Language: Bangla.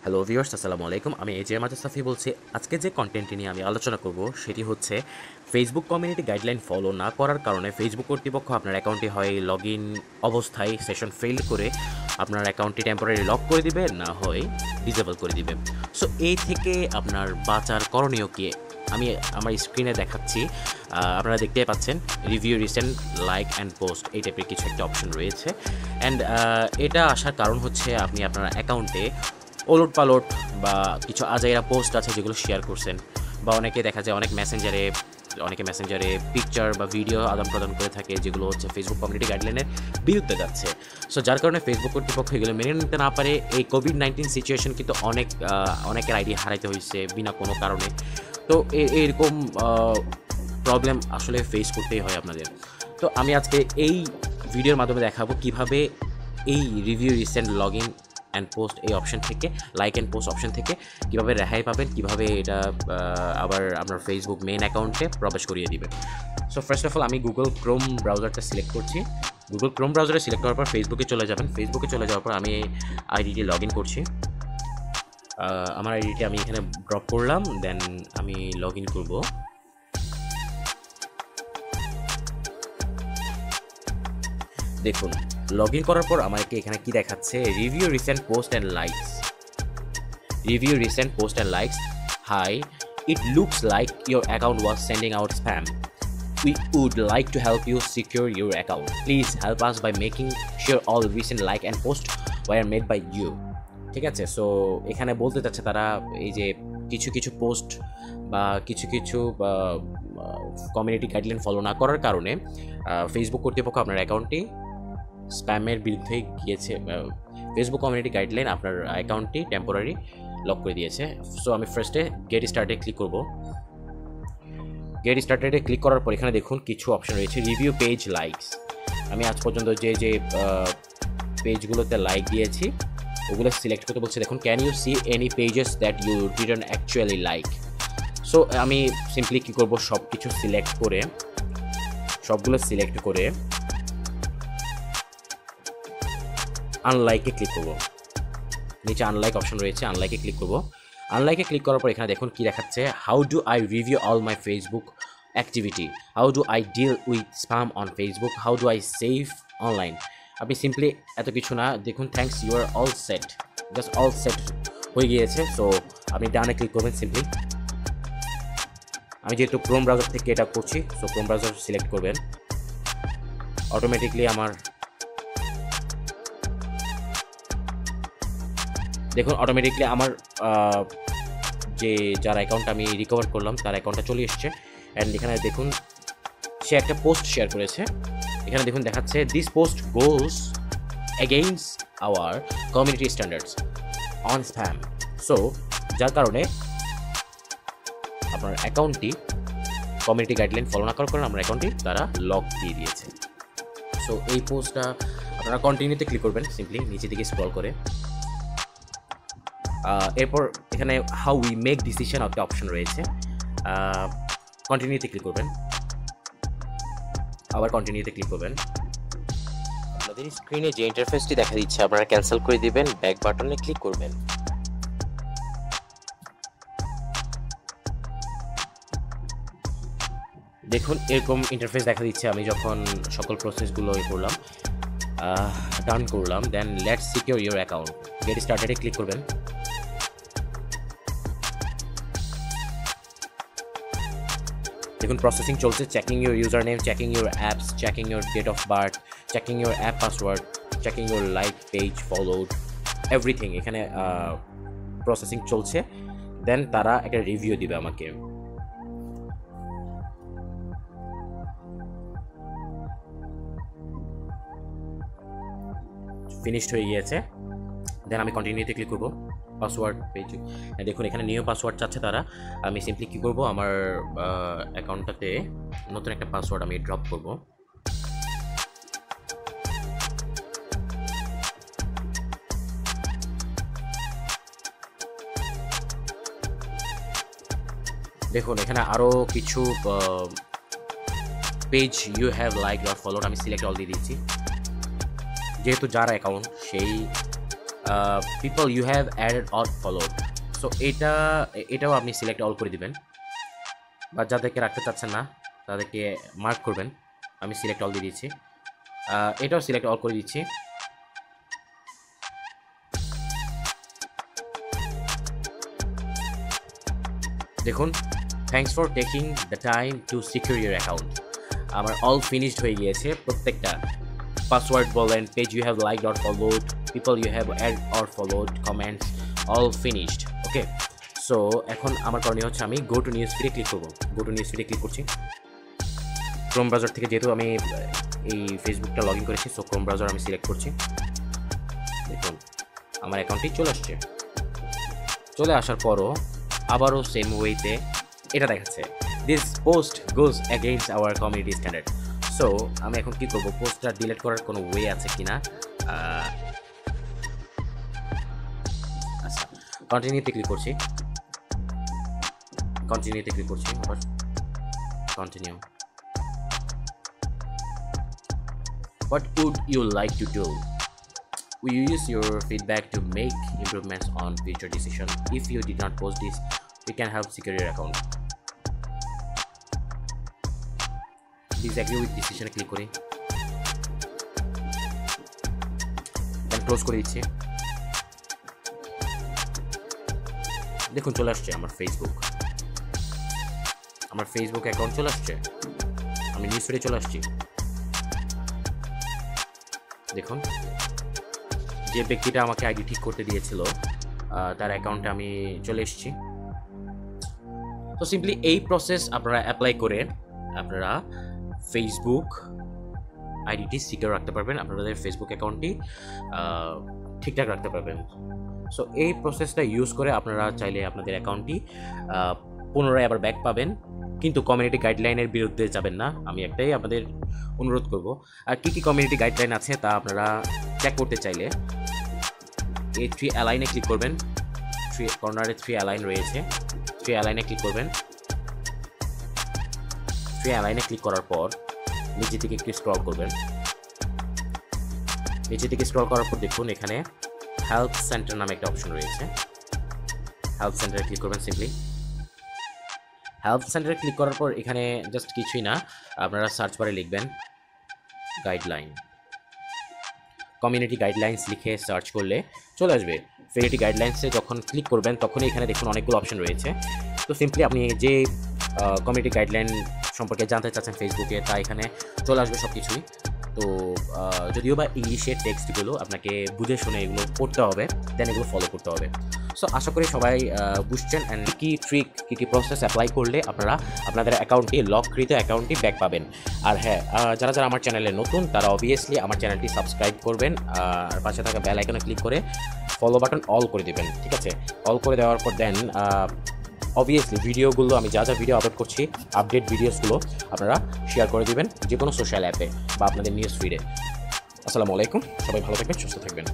হ্যালো ভিউয়ার্স, আসসালামু আলাইকুম। আমি এজে মাজেদ সাফি বলছি। আজকে যে কন্টেন্টটি নিয়ে আমি আলোচনা করব সেটি হচ্ছে ফেসবুক কমিউনিটি গাইডলাইন ফলো না করার কারণে ফেসবুক কর্তৃপক্ষ আপনার অ্যাকাউন্টটি হয় লগ ইন অবস্থায় সেশন ফেল করে আপনার অ্যাকাউন্টটি টেম্পোরারি লক করে দিবে, না হয় ডিসেবল করে দিবে। সো এই থেকে আপনার বাঁচার করণীয় কি আমি আমার স্ক্রিনে দেখাচ্ছি। আপনারা দেখতে পাচ্ছেন review, recent, like and post এই টাইপের কিছু একটা অপশন রয়েছে। অ্যান্ড এটা আসার কারণ হচ্ছে আপনি আপনার অ্যাকাউন্টে ওলট পালট বা কিছু আজাইরা পোস্ট আছে যেগুলো শেয়ার করছেন, বা অনেকে দেখা যায় অনেকে মেসেঞ্জারে পিকচার বা ভিডিও আদান প্রদান করে থাকে যেগুলো হচ্ছে ফেসবুক কমিউনিটি গাইডলাইনের বিরুদ্ধে যাচ্ছে। সো যার কারণে ফেসবুক কর্তৃপক্ষ এগুলো মেনে নিতে না পারে। এই কোভিড-19 সিচুয়েশন কিন্তু অনেকের আইডি হারাইতে হয়েছে বিনা কোনো কারণে। তো এরকম প্রবলেম আসলে ফেস করতেই হয় আপনাদের। তো আমি আজকে এই ভিডিওর মাধ্যমে দেখাবো কিভাবে এই review, recent, log in and post এই অপশন থেকে, লাইক অ্যান্ড পোস্ট অপশন থেকে কীভাবে রেহাই পাবেন, কীভাবে এটা আবার আপনার ফেসবুক মেইন অ্যাকাউন্টে প্রবেশ করিয়ে দিবে। সো ফার্স্ট অফ অল আমি গুগল ক্রোম ব্রাউজারটা সিলেক্ট করছি। গুগল ক্রোম ব্রাউজারে সিলেক্ট করার পর ফেসবুকে চলে যাবেন। ফেসবুকে চলে যাওয়ার পর আমি আইডিটি লগ ইন করছি। আমার আইডিটি আমি এখানে ড্রপ করলাম, দেন আমি লগ ইন করবো। দেখুন, লগ ইন করার পর আমাকে এখানে কি দেখাচ্ছে, review, recent, post and likes. Review, recent, post and likes. Hi, it looks like your account was sending out spam. We would like to help you secure your account. Please help us by making sure all recent like and post were made by you. ঠিক আছে। সো এখানে বলতে চাচ্ছে তারা এই যে কিছু কিছু পোস্ট বা কিছু কিছু কমিউনিটি গাইডলাইন ফলো না করার কারণে ফেসবুক কর্তৃপক্ষ আপনার অ্যাকাউন্টটি স্প্যামের বিরুদ্ধে গিয়েছে। ফেসবুক কমিউনিটি গাইডলাইন আপনার অ্যাকাউন্টটি টেম্পোরারি লক করে দিয়েছে। সো আমি ফার্স্টে গেট স্টার্টে ক্লিক করব। গেট স্টার্টেডে ক্লিক করার পর এখানে দেখুন কিছু অপশন রয়েছে, রিভিউ, পেজ, লাইকস। আমি আজ পর্যন্ত যে যে পেজগুলোতে লাইক দিয়েছি ওগুলো সিলেক্ট করতে বলছে। দেখুন, can you see any pages that you didn't actually like. So আমি সিম্পলি কী করবো, সবগুলো সিলেক্ট করে আনলাইকে ক্লিক করব। নিচে আনলাইক অপশন রয়েছে, আনলাইকে ক্লিক করব। আনলাইকে ক্লিক করার পর এখানে দেখুন কি দেখাচ্ছে, how do I review all my Facebook activity, how do I deal with spam on Facebook, how do I save online. আপনি সিম্পলি এত কিছু না, দেখুন thanks, you are all set, just all set হয়ে গিয়েছে। সো আপনি ডানে ক্লিক করবেন সিম্পলি। আমি যেহেতু ক্রোম ব্রাউজার থেকে এটা করছি, সো ক্রোম ব্রাউজার সিলেক্ট করবেন। অটোমেটিকলি আমার দেখুন যে যার অ্যাকাউন্ট আমি রিকভার করলাম তার অ্যাকাউন্টটা চলে এসছে। অ্যান্ড এখানে দেখুন সে একটা পোস্ট শেয়ার করেছে। এখানে দেখুন দেখাচ্ছে, this post goes against our community standards on spam. So যার কারণে আপনার অ্যাকাউন্টটি কমিউনিটি গাইডলাইন ফলো না করার কারণে আপনার অ্যাকাউন্টটি তারা লক দিয়ে দিয়েছে। সো এই পোস্টটা আপনারা কন্টিনিউতে ক্লিক করবেন সিম্পলি নিচের দিকে স্ক্রল করে। এরপর এখানে হাউ উই মেক ডিসিশন একটা অপশন রয়েছে, কন্টিনিউতে ক্লিক করবেন। আবার কন্টিনিউতে ক্লিক করবেন। আপনাদের স্ক্রিনে যে ইন্টারফেসটি দেখা দিচ্ছে আপনারা ক্যান্সেল করে দিবেন, ব্যাক বাটনে ক্লিক করবেন। দেখুন এরকম ইন্টারফেস দেখা দিচ্ছে। আমি যখন সকল প্রসেসগুলো করলাম, ডান করলাম, then let's secure your account, get স্টার্টেডে ক্লিক করবেন। দেখুন প্রসেসিং চলছে, checking your user name, checking your apps, checking your date of birth, checking your app password, checking your like, page followed, everything এখানে প্রসেসিং চলছে। দেন তারা একটা রিভিউ দিবে আমাকে। ফিনিশড হয়ে গিয়েছে। দেন আমি কন্টিনিউতে ক্লিক করবো। পাসওয়ার্ড পেজ, দেখুন এখানে নিউ পাসওয়ার্ড চাচ্ছে তারা। আমি সিম্পলি কী করবো, আমার অ্যাকাউন্টটাতে নতুন একটা পাসওয়ার্ড আমি ড্রপ করব। দেখুন এখানে আরও কিছু page you have like or followed, আমি সিলেক্ট অল দিয়ে দিচ্ছি। যেহেতু যার অ্যাকাউন্ট সেই people you have added or followed. So এটাও আপনি সিলেক্ট অল করে দিবেন, বা যাদেরকে রাখতে চাচ্ছেন না তাদেরকে মার্ক করবেন। আমি সিলেক্ট অল দিয়ে দিচ্ছি, এটাও সিলেক্ট অল করে দিচ্ছি। দেখুন, thanks for taking the time to secure your account. আমার অল ফিনিশড হয়ে গিয়েছে প্রত্যেকটা। পাসওয়ার্ড বলেন, page you have like or followed, people you have add or followed, comments, all finished. Okay, so এখন আমার করণীয় হচ্ছে আমি গো টু নিউজ ফিডে ক্লিক করবো। গো টু নিউজ ফিডে ক্লিক করছি। ক্রোম ব্রাউজার থেকে, যেহেতু আমি এই ফেসবুকটা লগ ইন করেছি, সো ক্রোম ব্রাউজার আমি সিলেক্ট করছি। দেখুন আমার অ্যাকাউন্টটি চলে আসছে। চলে আসার পরও আবারও সেম ওয়েতে এটা দেখাচ্ছে, this post goes against our community standard. So আমি এখন কী করবো, পোস্টটা ডিলিট করার কোনো ওয়ে আছে কি না। আচ্ছা, কন্টিনিউতে ক্লিক করছি। কন্টিনিউতে ক্লিক করছি, আবার continue. What would you like to do? We use your feedback to make improvements on future decisions. If you did not post this, we can help secure your account. Disagree with decision click করি, দেন ক্লোজ করে দিচ্ছি। দেখুন চলে আসছে আমার ফেসবুক অ্যাকাউন্ট চলে আসছে। আমি নিউজ ফিডে চলে আসছি। দেখুন, যে ব্যক্তিটা আমাকে আইডি ঠিক করতে দিয়েছিল তার অ্যাকাউন্টে আমি চলে এসেছি। তো সিম্পলি এই প্রসেস আপনারা অ্যাপ্লাই করে আপনারা ফেসবুক আইডিটি সিকিউর রাখতে পারবেন, আপনাদের ফেসবুক অ্যাকাউন্টটি ঠিকঠাক রাখতে পারবেন। সো এই প্রসেসটা ইউজ করে আপনারা চাইলে আপনাদের অ্যাকাউন্টটি পুনরায় আবার ব্যাক পাবেন, কিন্তু কমিউনিটি গাইডলাইনের বিরুদ্ধে যাবেন না। আমি একটাই আপনাদের অনুরোধ করব। আর কী কী কমিউনিটি গাইডলাইন আছে তা আপনারা চেক করতে চাইলে এই 3 অ্যালাইনে ক্লিক করবেন। 3 কর্নারে 3 অ্যালাইন রয়েছে, 3 অ্যালাইনে ক্লিক করবেন। 3 অ্যালাইনে ক্লিক করার পর নিচে থেকে একটু স্ক্রল করবেন। নিচে থেকে স্ক্রল করার পর দেখুন এখানে হেল্প সেন্টার নামে একটা অপশন রয়েছে। হেল্প সেন্টারে ক্লিক করবেন। সিম্পলি হেল্প সেন্টারে ক্লিক করার পর এখানে জাস্ট কিছুই না, আপনারা সার্চ বারে লিখবেন গাইডলাইন, কমিউনিটি গাইডলাইন্স লিখে সার্চ করলে চলে আসবে। কমিউনিটি গাইডলাইন্সে যখন ক্লিক করবেন তখনই এখানে দেখুন অনেকগুলো অপশন রয়েছে। তো সিম্পলি আপনি যে কমিউনিটি গাইডলাইন সম্পর্কে জানতে চাচ্ছেন ফেসবুকে, তা এখানে চলে আসবে সব কিছুই। তো যদিও বা ইংলিশের টেক্সটগুলো আপনাকে বুঝে শুনে এগুলো পড়তে হবে, দেন এগুলো ফলো করতে হবে। সো আশা করি সবাই বুঝছেন অ্যান্ড কী ট্রিক, কী প্রসেস অ্যাপ্লাই করলে আপনারা আপনাদের অ্যাকাউন্টটি লককৃত অ্যাকাউন্টটি ব্যাক পাবেন। আর হ্যাঁ, যারা আমার চ্যানেলে নতুন তারা অবভিয়াসলি আমার চ্যানেলটি সাবস্ক্রাইব করবেন, আর পাশে থাকা বেল আইকনে ক্লিক করে ফলো বাটন অল করে দেবেন। ঠিক আছে, অল করে দেওয়ার পর দেন অবভিয়াসলি ভিডিওগুলো আমি যা ভিডিও আপলোড করছি, আপডেট ভিডিওসগুলো আপনারা শেয়ার করে দেবেন যে কোনো সোশ্যাল অ্যাপে বা আপনাদের নিউজ ফিডে। আসসালামু আলাইকুম, সবাই ভালো থাকবেন, সুস্থ থাকবেন।